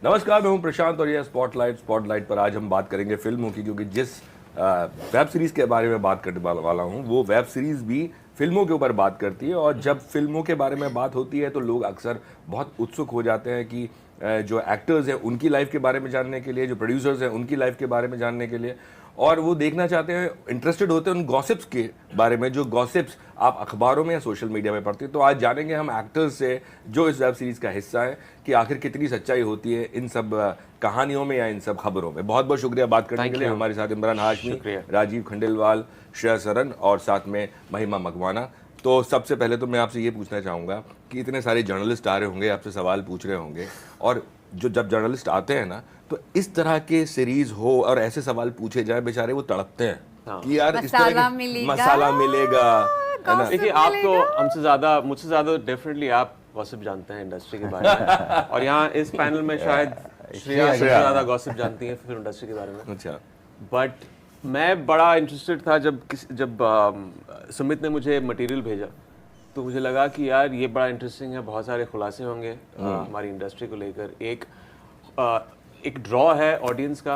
नमस्कार, मैं हूं प्रशांत और यह स्पॉटलाइट पर आज हम बात करेंगे फिल्मों की, क्योंकि जिस वेब सीरीज़ के बारे में बात करने वाला हूं वो वेब सीरीज़ भी फिल्मों के ऊपर बात करती है। और जब फिल्मों के बारे में बात होती है तो लोग अक्सर बहुत उत्सुक हो जाते हैं कि जो एक्टर्स हैं उनकी लाइफ के बारे में जानने के लिए, जो प्रोड्यूसर्स हैं उनकी लाइफ के बारे में जानने के लिए, और वो देखना चाहते हैं, इंटरेस्टेड होते हैं उन गॉसिप्स के बारे में, जो गॉसिप्स आप अखबारों में या सोशल मीडिया में पढ़ते हैं। तो आज जानेंगे हम एक्टर्स से जो इस वेब सीरीज़ का हिस्सा है कि आखिर कितनी सच्चाई होती है इन सब कहानियों में या इन सब खबरों में। बहुत बहुत शुक्रिया बात करने के लिए। हमारे साथ इमरान हाशमी, राजीव खंडेलवाल, श्रेया सरन और साथ में महिमा मकवाना। तो सबसे पहले तो मैं आपसे ये पूछना चाहूँगा कि इतने सारे जर्नलिस्ट आ रहे होंगे, आपसे सवाल पूछ रहे होंगे, और जब जर्नलिस्ट आते हैं ना तो इस तरह के सीरीज हो और ऐसे सवाल पूछे जाए, बेचारे वो तड़पते हैं कि यार इस तरह की मसाला मिलेगा, है ना। देखिए, आप तो मुझसे ज्यादा डेफिनेटली आप गॉसिप जानते हैं इंडस्ट्री के बारे में और यहाँ इस पैनल में शायद श्रेया से ज्यादा गॉसिप जानती हैं फिल्म इंडस्ट्री के बारे में। अच्छा, बट मैं बड़ा इंटरेस्टेड था जब सुमित ने मुझे मटेरियल भेजा, तो मुझे लगा कि यार ये बड़ा इंटरेस्टिंग है, बहुत सारे खुलासे होंगे हमारी इंडस्ट्री को लेकर। एक ड्रॉ है ऑडियंस का,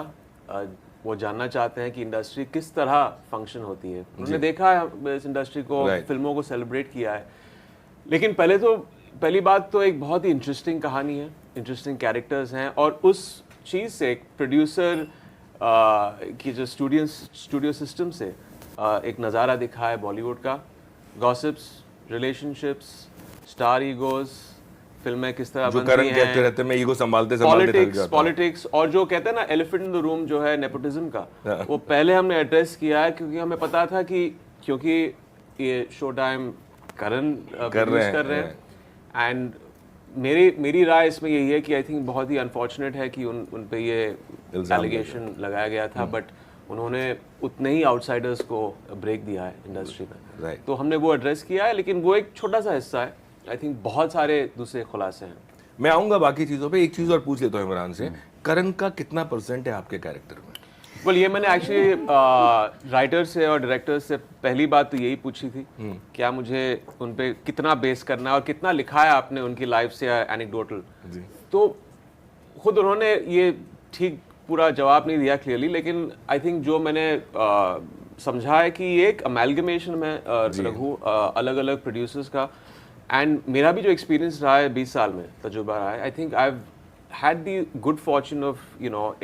वो जानना चाहते हैं कि इंडस्ट्री किस तरह फंक्शन होती है। उन्होंने देखा है इस इंडस्ट्री को, फिल्मों को सेलिब्रेट किया है, लेकिन पहली बात तो एक बहुत ही इंटरेस्टिंग कहानी है, इंटरेस्टिंग कैरेक्टर्स हैं, और उस चीज़ से एक प्रोड्यूसर की जो स्टूडियो सिस्टम से एक नज़ारा दिखा है बॉलीवुड का। गॉसिप्स, रिलेशनशिप्स, स्टार ईगोज, फिल्में किस तरह जो करण कहते रहते हैं, मैं ईगो संभालते पॉलिटिक्स, और जो कहते हैं ना एलिफेंट इन द रूम जो है नेपोटिज्म का, वो पहले हमने एड्रेस किया है, क्योंकि हमें पता था कि क्योंकि ये शो टाइम करण कर रहे हैं। एंड मेरी राय इसमें यही है कि आई थिंक बहुत ही अनफॉर्चुनेट है कि उन पे ये एलिगेशन लगाया गया था, बट उन्होंने उतने ही आउटसाइडर्स को ब्रेक दिया है इंडस्ट्री में। तो हमने वो एड्रेस किया है, लेकिन वो एक छोटा सा हिस्सा है। आई थिंक बहुत सारे दूसरे खुलासे हैं। मैं आऊँगा बाकी चीज़ों पे। एक चीज़ और पूछ लेता हूँ इमरान से, करण का कितना % है आपके कैरेक्टर में? well, ये मैंने एक्चुअली राइटर से और डायरेक्टर से पहली बात तो यही पूछी थी, क्या मुझे उन पे कितना बेस करना है और कितना लिखा है आपने उनकी लाइफ से या एनेक्डोटल। तो खुद उन्होंने ये ठीक पूरा जवाब नहीं दिया क्लियरली, लेकिन आई थिंक जो मैंने समझा है कि ये एक अमेलगमेशन में रघु अलग अलग प्रोड्यूसर्स का, एंड मेरा भी जो एक्सपीरियंस रहा है 20 साल में तजुर्बा रहा है, I think I had the good fortune of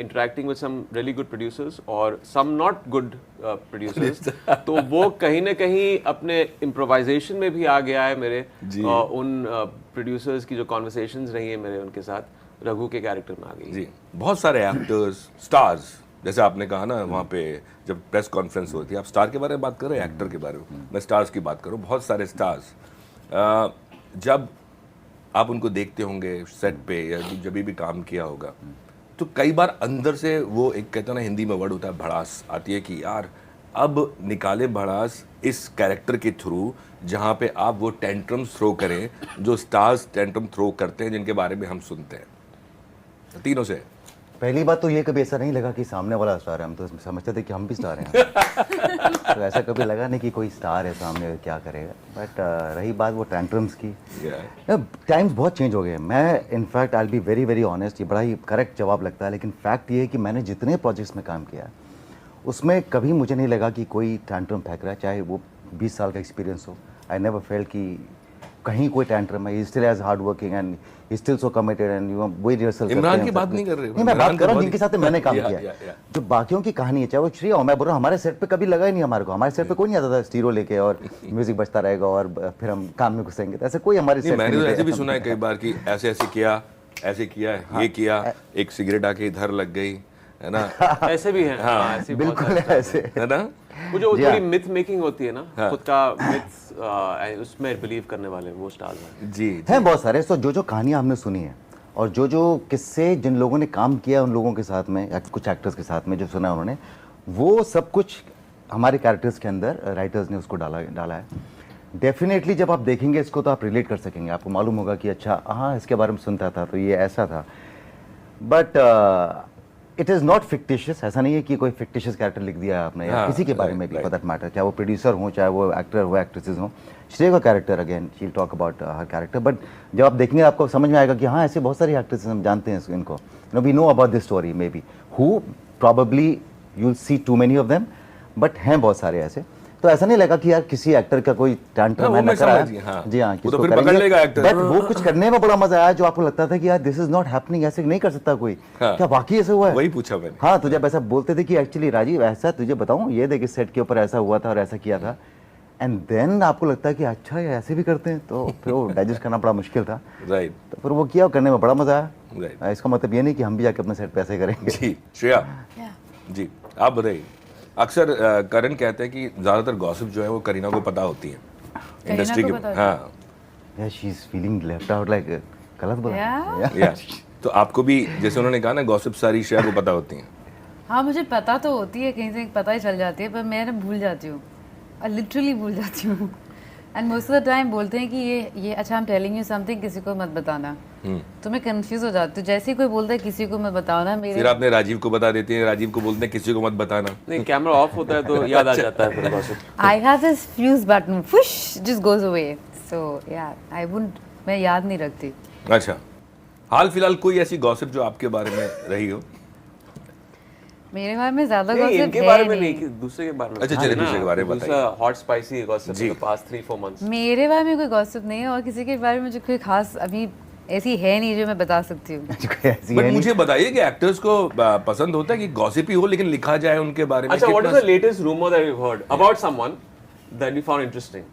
interacting with some really good producers और some not good producers तो वो कहीं ना कहीं अपने improvisation में भी आ गया है मेरे उन producers की जो conversations रही है मेरे उनके साथ रघु के कैरेक्टर में आ गई जी। बहुत सारे एक्टर्स, स्टार्स, जैसे आपने कहा ना वहाँ पे जब प्रेस कॉन्फ्रेंस होती है, आप स्टार के बारे में बात कर रहे हैं, एक्टर के बारे में, मैं स्टार्स की बात करूँ। बहुत सारे स्टार्स जब आप उनको देखते होंगे सेट पे या जब भी काम किया होगा, तो कई बार अंदर से वो एक कहते हैं ना, हिंदी में वर्ड होता है भड़ास आती है कि यार अब निकाले भड़ास इस कैरेक्टर के थ्रू, जहाँ पे आप वो टेंट्रम्स थ्रो करें जो स्टार्स टेंट्रम थ्रो करते हैं, जिनके बारे में हम सुनते हैं। तीनों से पहली बात तो ये कभी ऐसा नहीं लगा कि सामने वाला स्टार है, हम तो समझते थे कि हम भी स्टार हैं तो ऐसा कभी लगा नहीं कि कोई स्टार है सामने क्या करेगा। बट रही बात वो टेंट्रम्स की, टाइम्स बहुत चेंज हो गए। मैं in fact I will be very very honest, ये बड़ा ही करेक्ट जवाब लगता है, लेकिन फैक्ट ये है कि मैंने जितने प्रोजेक्ट्स में काम किया उसमें कभी मुझे नहीं लगा कि कोई टेंट्रम फेंक रहा है, चाहे वो 20 साल का एक्सपीरियंस हो। आई नेवर फेल्ट कि कहीं कोई टेंट्रम है। He still as hard working and he still so committed and वही रिहर्सल। इमरान की बात नहीं कर रहे, मैं बात कर रहा हूँ जिनके साथ मैंने काम किया। जो बाकियों की कहानी है, चाहे वो श्रेया हो, मैं बोल रहा हूँ हमारे सेट पे कभी लगा ही नहीं हमारे को। हमारे सेट पे कोई नहीं आता था स्टीरो लेके और म्यूजिक बजता रहेगा और फिर हम काम में घुसेंगे, ऐसे कोई हमारे सेट। मैंने तो ऐसे भी सुना है कई बार कि ऐसे किया, ये किया, एक सिगरेट आके इधर लग गई, है ना। ऐसे भी हैं, हाँ, ऐसे बिल्कुल ऐसे, है ना। वो जो थोड़ी मिथ मेकिंग होती है ना, खुद का मिथ उसमें बिलीव करने वाले वो स्टार्स हैं। जी हैं बहुत सारे। तो जो कहानियां हमने सुनी है और जो किस्से जिन लोगों ने काम किया उन लोगों के साथ में या कुछ एक्टर्स के साथ में जो सुना उन्होंने, वो सब कुछ हमारे कैरेक्टर्स के अंदर राइटर्स ने उसको डाला है। डेफिनेटली जब आप देखेंगे इसको तो आप रिलेट कर सकेंगे, आपको मालूम होगा कि अच्छा हाँ इसके बारे में सुनता था तो ये ऐसा था। But it is not fictitious, ऐसा नहीं है कि कोई फिक्टिशियस कैरेक्टर लिख दिया आपने या हाँ, किसी के बारे right, में भी right. फॉर दैट मैटर, चाहे वो प्रोड्यूसर हो चाहे वो एक्टर हो एक्ट्रेसेस हो। श्रेया का character again she talk about her character, but जब आप देखेंगे आपको समझ में आएगा कि हाँ ऐसे बहुत सारी एक्ट्रेसेस हम जानते हैं इनको, no we know about this story maybe who probably you will see too many of them, but हैं बहुत सारे ऐसे। तो ऐसा नहीं लगा कि यार किसी एक्टर का कोई टैंट्रम है ना कराया, जी हाँ, वो तो फिर पकड़ लेगा एक्टर, बट वो कुछ करने में बड़ा मजा आया जो आपको लगता था कि यार दिस इज नॉट हैपनिंग, ऐसे नहीं कर सकता कोई, क्या वाकई ऐसा हुआ है? वही पूछा मैंने। हाँ, तो जब ऐसा बोलते थे कि एक्चुअली राजीव ऐसा, तुझे बताऊं ये देख इस सेट के ऊपर ऐसा हुआ था और ऐसा किया था, एंड देन आपको लगता है कि अच्छा ये ऐसे भी करते हैं, तो फिर वो डाइजेस्ट करना बड़ा मुश्किल था। राइट। तो फिर वो किया और करने में बड़ा मजा आया। राइट। इसका मतलब ये नहीं कि हम भी जाके अपने सेट पे ऐसे करेंगे। जी श्रेया जी आप बताइए। अक्सर करण कहते हैं कि ज्यादातर गॉसिप जो है वो करीना को पता होती है इंडस्ट्री के। हाँ या she is feeling left out, like गलत बोला या तो आपको भी जैसे उन्होंने कहा ना गॉसिप सारी श्रेया को पता होती हैं। हाँ मुझे पता तो होती है, कहीं से पता ही चल जाती है, पर मैं ना भूल जाती हूँ, लिटरली भूल जाती हूँ। And most of the time बोलते हैं कि ये अच्छा I am telling you something, किसी को मत बताना, तो मैं कंफ्यूज हो जाती हूँ। जैसे ही कोई बोलता है किसी को मत बताओ ना, मेरे फिर आपने राजीव को बता देती हैं, राजीव को बोलते हैं किसी को मत बताना। नहीं कैमरा ऑफ होता है तो याद आ जाता है फिर gossip। I have this fuse button, whoosh just goes away, so yeah I wouldn't, मैं याद नहीं रखती। अच्छा, हाल फिलहाल कोई ऐसी गॉसिप जो आपके बारे में रही हो? मेरे बारे में ज्यादा नहीं, गॉसिप इनके है बारे में नहीं। नहीं कि दूसरे के बारे में। अच्छा, चलिए दूसरे के बारे में दूसरा हॉट स्पाइसी गॉसिप जी। The past 3-4 months. मेरे बारे में कोई गॉसिप नहीं है और किसी के बारे में जो कोई खास अभी ऐसी है नहीं जो मैं बता सकती हूँ। बट मुझे बताइए कि एक्टर्स को पसंद होता है कि गॉसिप ही हो लेकिन लिखा जाए उनके बारे में। अच्छा, what is the latest rumor that you've heard about someone that you found interesting?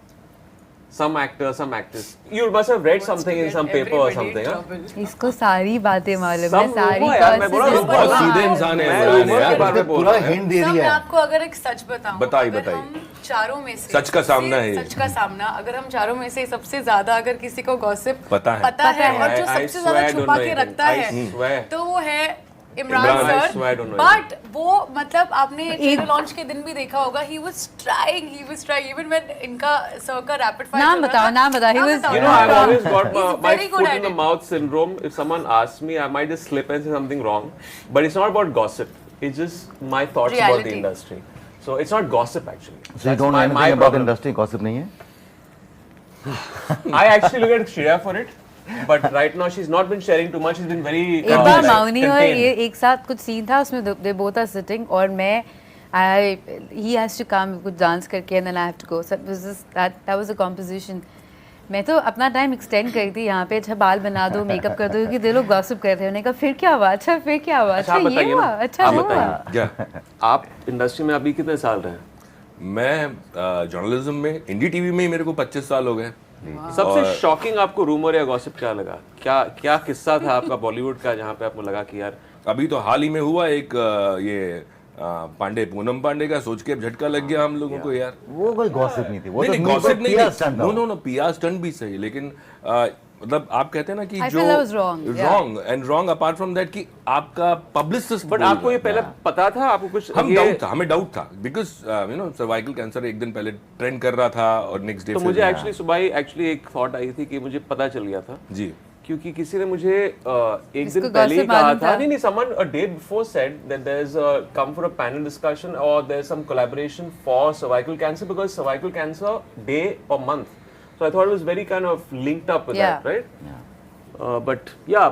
Some actor, some actress. You must have read something in some paper or something, huh? इसको सारी बातें मालूम है, सब सारी rumor यार, मैं बोला gossip- बहुत सीधे इंसान है मैं इमरान rumor यार। के बारे में बोल पूरा रहा हूँ। हिंट दे सर, मैं दिया है। आपको अगर एक सच बताऊं, बताइए, अगर बताइए। हम चारों में से सच का सामना है ये। सच का सामना, अगर हम चारों में से सबसे ज्यादा अगर किसी को गॉसिप पता है। और जो I सबसे ज्यादा swear I छुपा don't के know रखता anything. I swear. है तो वो है Imran, Imran I sir. swear I don't know but वो मतलब आपने ट्रेलर लॉन्च के दिन भी देखा होगा, he was trying even when इनका सर का रैपिड फायर नाम बताओ, नाम बताओ, he was- You know, I've always got He's my very good foot at in the it. mouth syndrome. If someone asks me, I might just slip and say something wrong. But it's not about gossip. It's just my thoughts about the Reality. industry. So it's not gossip actually. So you That's don't know my anything about problem. industry, gossip नहीं है? I actually look at Shreya for it. But right now she's not been sharing too much. She's been very एक बार like, Mouni और contained. ये एक साथ कुछ scene था, उसमें दे बोथ आर सिटिंग और मैं he has to come कुछ डांस करके and then I have to go. So it was just that was a composition. मैं तो अपना टाइम एक्सटेंड करी थी यहाँ पे, अच्छा बाल बना दो, मेकअप कर दो, क्योंकि दे लोग गॉसिप कर रहे थे। उन्होंने कहा फिर क्या हुआ, अच्छा फिर क्या हुआ, अच्छा आप ये बताइए हुआ, ना, अच्छा आप वो हुआ। बताइए। क्या आप इंडस्ट्री में अभी कितने साल रहे हैं? मैं जर्नलिज्म में इंडी टीवी में ही मेरे को 25 साल हो गए। सबसे शॉकिंग आपको रूमर या गॉसिप क्या लगा? क्या क्या किस्सा था आपका बॉलीवुड का जहाँ पे आपको लगा कि यार अभी तो हाल ही में हुआ एक ये पांडे, पूनम पांडे का सोच के झटका लग गया हम लोगों को यार। वो कोई गॉसिप नहीं थी, वो नहीं तो नहीं गॉसिप नहीं, stunt था। नो पीआर स्टंट भी सही, लेकिन मतलब आप कहते हैं ना कि I जो feel I was wrong, yeah. Wrong apart from that कि आपका पब्लिसिस्ट। बट आपको ये पहले पता था? आपको कुछ हमें डाउट था because you know cervical cancer एक दिन पहले ट्रेंड कर रहा था और नेक्स्ट डे तो मुझे एक्चुअली सुबह ही एक्चुअली एक थॉट आई थी कि मुझे पता चल गया था जी, क्योंकि किसी ने मुझे एक इसको दिन पहले ही gossip कहा मालूम था, था। नहीं someone a day before said that there is come for a panel discussion और there is some collaboration for cervical cancer because cervical cancer day और month, so I thought it was very kind of linked up with Yeah. That, right? But yeah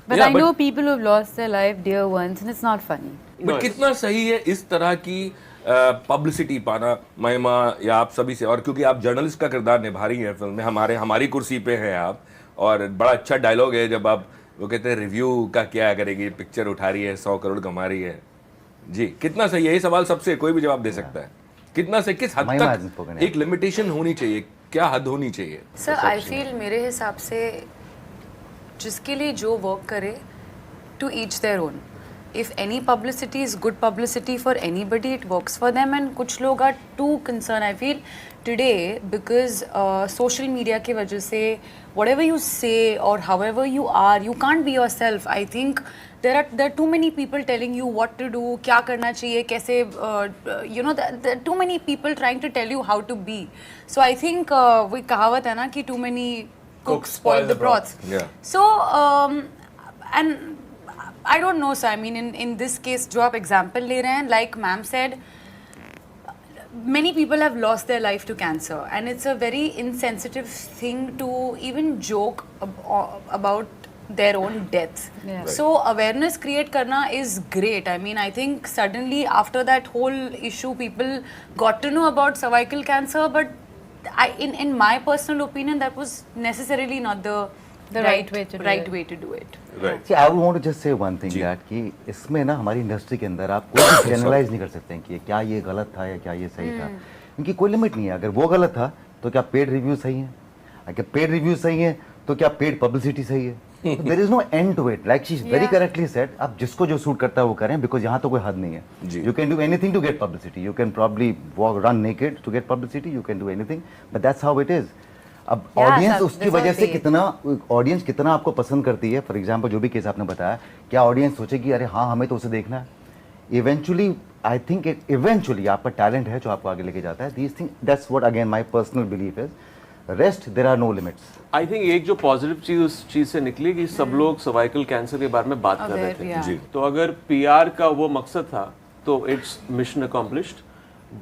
But Yeah, I know people who've lost their life, dear ones, and it's not funny. But कितना सही है इस तरह की publicity पाना महिमा या आप सभी से, और क्योंकि आप जर्नलिस्ट का किरदार निभा रही हैं फिल्म में, हमारी कुर्सी पे हैं आप, और बड़ा अच्छा डायलॉग है जब आप वो कहते हैं रिव्यू का क्या करेगी, पिक्चर उठा रही है 100 करोड़ कमा रही है। जी, कितना सही है ये सवाल, सबसे कोई भी जवाब दे सकता है। कितना सही, किस हद महिमा hasn't तक spoken, एक लिमिटेशन होनी चाहिए, क्या हद होनी चाहिए? सर आई फील मेरे हिसाब से जिसके लिए जो वर्क करे, to each their own. If any publicity is good publicity for anybody, it works for them, and कुछ लोग are too concern I feel today because social media की वजह से whatever you say or however you are, you can't be yourself. I think there are too many people telling you what to do, क्या करना चाहिए, कैसे you know there are too many people trying to tell you how to be. So I think वो कहावत है ना कि too many cooks spoil the broth. Yeah. So and I don't know, sir. I mean, in this case, जो आप example ले रहे हैं, like ma'am said, many people have lost their life to cancer, and it's a very insensitive thing to even joke about their own death. Yeah. So awareness create karna is great. I mean, I think suddenly after that whole issue, people got to know about cervical cancer, but in my personal opinion, that was necessarily not the right way to do right it. way to do it. Right See, I would want to just say one thing जी। that कि इसमें ना हमारी industry के अंदर आप कोई भी जनरलाइज नहीं कर सकते हैं कि क्या ये गलत था या क्या ये सही था, क्योंकि कोई लिमिट नहीं है। अगर वो गलत था तो क्या पेड रिव्यू सही है, अगर पेड रिव्यू सही है तो क्या पेड पब्लिसिटी सही है। There is no end to it, like she very Yeah. Correctly said, आप जिसको जो सूट करता है वो करें, बिकॉज यहाँ तो कोई हद नहीं जी। है। You can do anything to get publicity, you can probably walk run naked to get publicity, you can do anything, but that's how it is. अब Yeah, ऑडियंस सब- उसकी that's वजह what से they- कितना, ऑडियंस कितना आपको पसंद करती है। फॉर एग्जांपल जो भी केस आपने बताया, क्या ऑडियंस सोचेगी अरे हाँ हमें तो उसे देखना है। इवेंचुअली आई थिंक इवेंचुअली आपका टैलेंट है जो आपको आगे लेके जाता है। These thing, that's what again my personal belief is, rest there are no limits. I think एक जो पॉजिटिव चीज उस चीज से निकली कि सब लोग सर्वाइकल कैंसर के बारे में बात कर रहे Aware, थे। yeah. जी। तो अगर पीआर का वो मकसद था तो इट्स मिशन अकम्प्लिश्ड,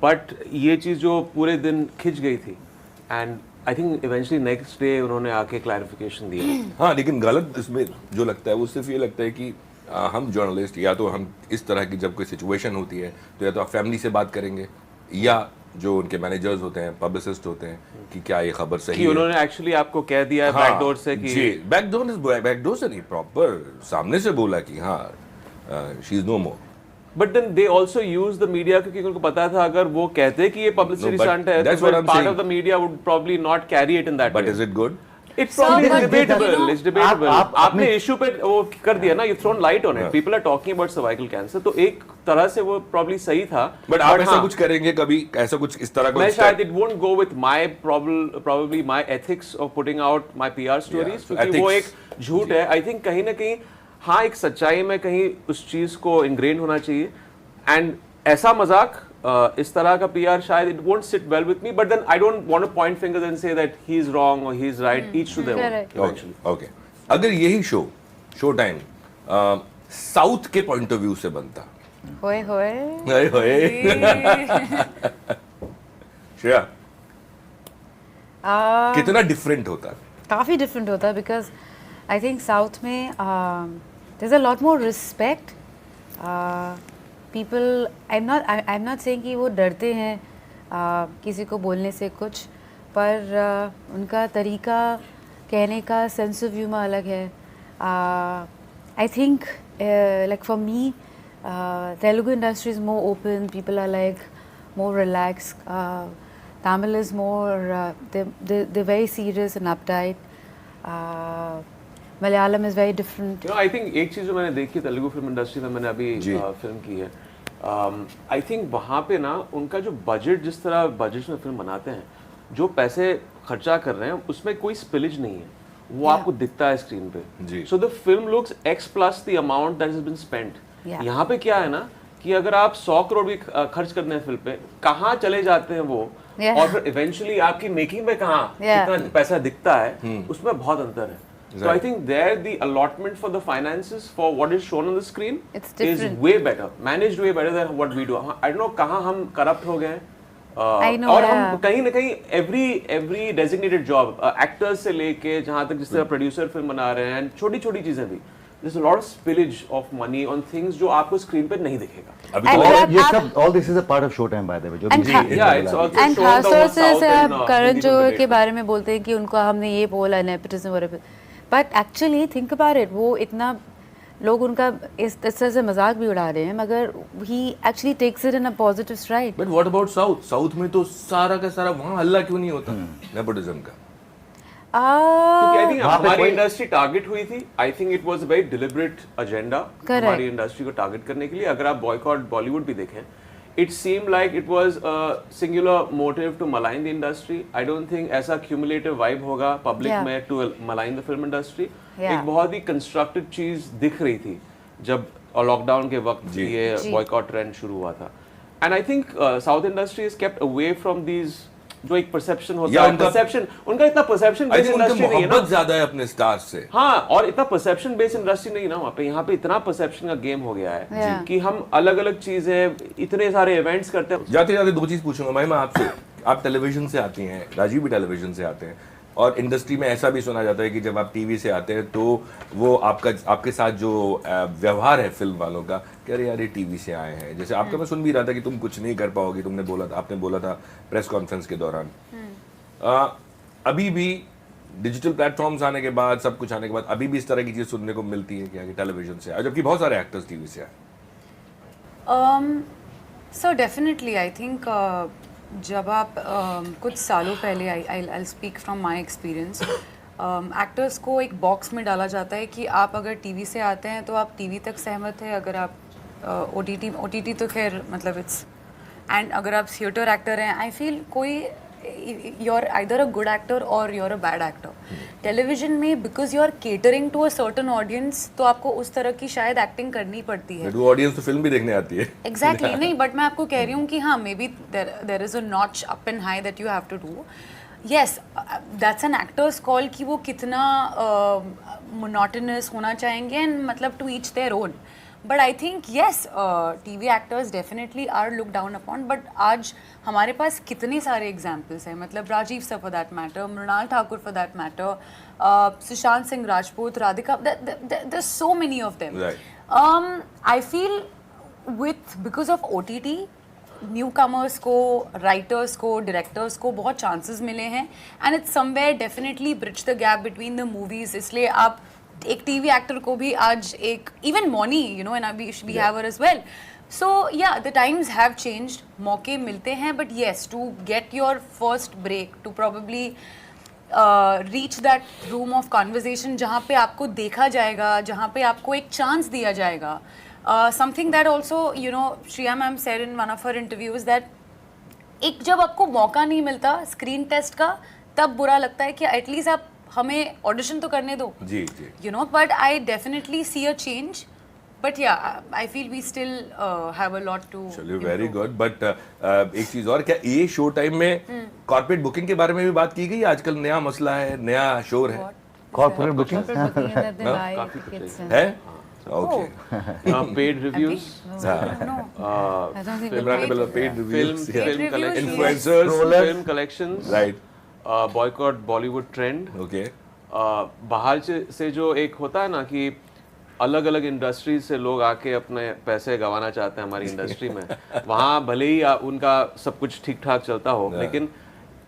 बट ये चीज जो पूरे दिन खिंच गई थी, and I think eventually next day उन्होंने आके क्लैरिफिकेशन दिया। हाँ, लेकिन गलत इसमें जो लगता है वो सिर्फ ये लगता है कि हम जर्नलिस्ट या तो हम इस तरह की जब कोई सिचुएशन होती है तो या तो आप फैमिली से बात करेंगे या जो उनके मैनेजर्स होते हैं, पब्लिसिस्ट होते हैं, कि क्या ये खबर सही कि है। उन्होंने एक्चुअली आपको कह दिया हाँ, बैकडोर से कि जी, बैकडोर से नहीं, प्रॉपर सामने से बोला कि हाँ she is no more. But then they also use the media, क्योंकि उनको पता था अगर वो कहते कि ये पब्लिसिटी No, but स्टंट है that's तो what I'm part saying. Of the media would probably not carry it in that but way. Is it good? It's probably but debatable. you know, It's debatable. आप आपने अपने- issue पे वो कर दिया ना, you thrown light on it. People are talking about cervical cancer. तो एक तरह से वो probably सही था. बट आप ऐसा हाँ, कुछ करेंगे कभी, ऐसा कुछ इस तरह मैं का शायद it won't go with my probably my ethics of putting out my PR stories, so क्योंकि वो एक ethics, झूठ है. I think कहीं ना कहीं हाँ एक सच्चाई में कहीं उस चीज को ingrained होना चाहिए. And ऐसा मजाक इस तरह का PR शायद it won't sit well with me, but then I don't want to point fingers and say that he's wrong or he's right. Each to their own. Correct. Eventually. Okay, अगर यही show time south के point of view से बनता, होए होए अरे होए, श्रेया कितना डिफरेंट होता? काफ़ी डिफरेंट होता है बिकॉज आई थिंक साउथ में there is a lot more respect. People I am not saying कि वो डरते हैं किसी को बोलने से कुछ, पर उनका तरीका कहने का सेंस ऑफ ह्यूमर अलग है। I think like for me Telugu industry is more open, people are like more relaxed. Tamil is more, they're very serious and uptight. Malayalam is very different. You know, I think एक चीज जो मैंने देखी Telugu film industry में, मैंने अभी जी। Film की है, आई थिंक वहाँ पे ना उनका जो बजट, जिस तरह बजट में फिल्म बनाते हैं, जो पैसे खर्चा कर रहे हैं उसमें कोई स्पिलेज नहीं है, वो आपको दिखता है स्क्रीन पे। जी। So the film looks X plus the amount that has been spent. Yeah. यहाँ पे क्या है ना कि अगर आप 100 करोड़ भी खर्च करते हैं फिल्म पे, कहाँ चले जाते हैं वो, Yeah. और फिर इवेंचुअली आपकी मेकिंग में कहाँ Yeah. कितना पैसा दिखता है, उसमें बहुत अंतर है। So I Right. think there the allotment for the finances for what is shown on the screen It's is different. way better, managed way better than what we do. I don't know कहाँ हम corrupt हो गए हैं। I know, और yeah. हम कहीं ना कहीं every designated job, actors से लेके जहाँ तक जिस तरह producer फिल्म बना रहे हैं, छोटी छोटी चीजें भी, there's a lot of spillage of money on things जो आपको स्क्रीन पे नहीं दिखेगा। अभी And तो आप- ये सब, all this is a part of Showtime by the way, जो And भी खा- चीज़ें Yeah, हैं, it's वाला। also एंड shown the खासतौर whole से South आप and, Karan Hindi Johar debate के में। बारे में बोलते हैं कि उनको हमने ये बोला नेपोटिज्म वगैरह, but actually think about it, वो इतना लोग उनका इस तरह से मजाक भी उड़ा रहे हैं, मगर he actually takes it in a positive stride. But what about south? South में तो सारा का सारा वहाँ हल्ला क्यों नहीं होता नेपोटिज्म का? क्योंकि आई थिंक वहाँ पे हमारी कोई- इंडस्ट्री टारगेट हुई थी। I think it was a very deliberate agenda Correct. हमारी इंडस्ट्री को टारगेट करने के लिए। अगर आप बॉयकॉट बॉलीवुड भी देखें, it seem like it was a singular motive to malign the industry. I don't think ऐसा क्यूमुलेटिव वाइब होगा पब्लिक Yeah. में to malign the film industry. Yeah. एक बहुत ही कंस्ट्रक्टेड चीज दिख रही थी जब लॉकडाउन के वक्त जी। ये जी। बॉयकॉट ट्रेंड शुरू हुआ था। And I think south industry is kept away from these जो एक परसेप्शन होता या है, उनका- परसेप्शन, उनका इतना परसेप्शन आई बेस्ड थिंक उनकी इंडस्ट्री नहीं है ना। मोहब्बत ज्यादा है अपने स्टार्स से। हाँ, और इतना परसेप्शन बेस्ड इंडस्ट्री नहीं ना वहाँ पे। यहाँ पे इतना परसेप्शन का गेम हो गया है Yeah. कि हम अलग अलग चीजें, इतने सारे इवेंट्स करते हैं। जाते जाते दो चीज पूछूंगा मैं आपसे। आप टेलीविजन से आती हैं, राजीव भी टेलीविजन से आते हैं, और इंडस्ट्री में ऐसा भी सुना जाता है कि जब आप टीवी से आते हैं तो वो आपके साथ जो व्यवहार है फिल्म वालों का, कि अरे यार ये टीवी से आए हैं। जैसे आपका मैं सुन भी रहा था कि तुम कुछ नहीं कर पाओगे, आपने बोला था प्रेस कॉन्फ्रेंस के दौरान। अभी भी डिजिटल प्लेटफॉर्म्स आने के बाद, सब कुछ आने के बाद, अभी भी इस तरह की चीज सुनने को मिलती है कि टेलीविजन से आए, जबकि बहुत सारे एक्टर्स टीवी से आए। So definitely, I think जब आप कुछ सालों पहले I'll speak from my experience, actors को एक बॉक्स में डाला जाता है कि आप अगर टीवी से आते हैं तो आप टीवी तक सहमत हैं, अगर आप ओटीटी तो खैर मतलब इट्स, एंड अगर आप थिएटर एक्टर हैं, आई फील कोई you're either a good actor or you're a bad actor. Television में because you're catering to a certain audience, तो आपको उस तरह की शायद एक्टिंग करनी पड़ती है। वो ऑडियंस तो फिल्म भी देखने आती है। Exactly, नहीं, बट मैं आपको कह रही हूँ कि हाँ, may be there is a notch up and high that you have to do. Yes, that's an actor's call कि वो कितना monotonous होना चाहेंगे, and मतलब to each their own. But I think yes, TV actors definitely are looked down upon. But आज हमारे पास कितने सारे examples हैं, मतलब Rajeev sir for that matter, Mrunal Thakur for that matter, Sushant Singh Rajput, Radhika, there's so many of them. Right. I feel because of OTT, newcomers को, writers को, directors को बहुत चांसेस मिले हैं, and it's somewhere definitely bridge the gap between the movies. इसलिए आप एक TV actor को भी आज एक, even Mouni, you know, and we have her as well. So yeah, the times have changed, मौके मिलते हैं, but yes, to get your first break, to probably reach that room of conversation जहाँ पे आपको देखा जाएगा, जहाँ पे आपको एक चांस दिया जाएगा। Something that also, you know, Shriya ma'am said in one of her interviews that एक जब आपको मौका नहीं मिलता स्क्रीन टेस्ट का, तब बुरा लगता है कि एटलीस्ट आप हमें ऑडिशन तो करने दो, जी जी, you know. But I definitely see a change, but yeah, I feel we still have a lot to चलिए, improve. Very good. बट एक चीज और, क्या ये शो टाइम में कॉर्पोरेट बुकिंग के बारे में भी बात की गई? आजकल नया मसला है, नया शोर है। कॉर्पोरेट बुकिंग काफी कुछ है? Okay. Paid reviews, paid reviews, film collection, influencers, film collections, right, boycott Bollywood trend. Okay. बाहर से जो एक होता है ना कि अलग अलग इंडस्ट्री से लोग आके अपने पैसे गंवाना चाहते हैं हमारी इंडस्ट्री में, वहाँ भले ही उनका सब कुछ ठीक ठाक चलता हो, लेकिन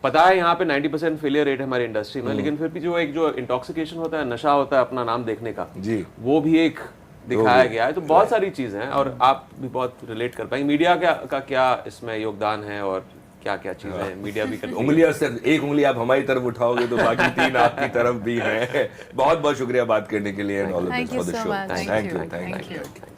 पता है यहाँ पे 90% फेलियर रेट है हमारी इंडस्ट्री में, लेकिन फिर भी जो इंटॉक्सिकेशन होता है, नशा होता है अपना नाम देखने का जी, वो भी एक दिखाया गया है। तो बहुत सारी चीजें हैं, और आप भी बहुत रिलेट कर पाएंगे। मीडिया का क्या इसमें योगदान है, और क्या क्या चीजें हैं मीडिया भी करती है। उंगलियां से एक उंगली आप हमारी तरफ उठाओगे तो बाकी 3 आपकी तरफ भी हैं। बहुत बहुत शुक्रिया बात करने के लिए। Thank you so much. Thank you, Thank you. Thank you.